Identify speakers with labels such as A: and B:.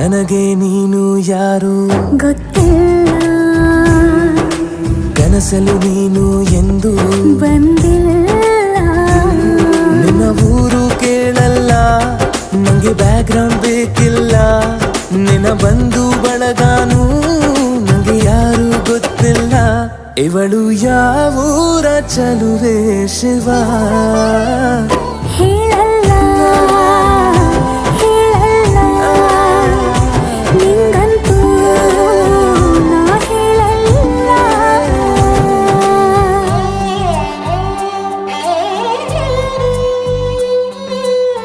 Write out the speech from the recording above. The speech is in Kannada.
A: ನನಗೆ ನೀನು ಯಾರು
B: ಗೊತ್ತಿಲ್ಲ,
A: ಕನಸಲು ನೀನು ಎಂದು
B: ಬಂದಿಲ್ಲ.
A: ನಿನ್ನ ಊರು ಕೇಳಲ್ಲ, ನಂಗೆ ಬ್ಯಾಕ್ಗ್ರೌಂಡ್ ಬೇಕಿಲ್ಲ. ನಿನ್ನ ಬಂಧು ಬಳಗಾನು ನಂಗೆ ಯಾರು ಗೊತ್ತಿಲ್ಲ. ಇವಳು ಯಾವೂರ ಚಲುವೆ ಶಿವ
B: ಹೇಳಲ್ಲ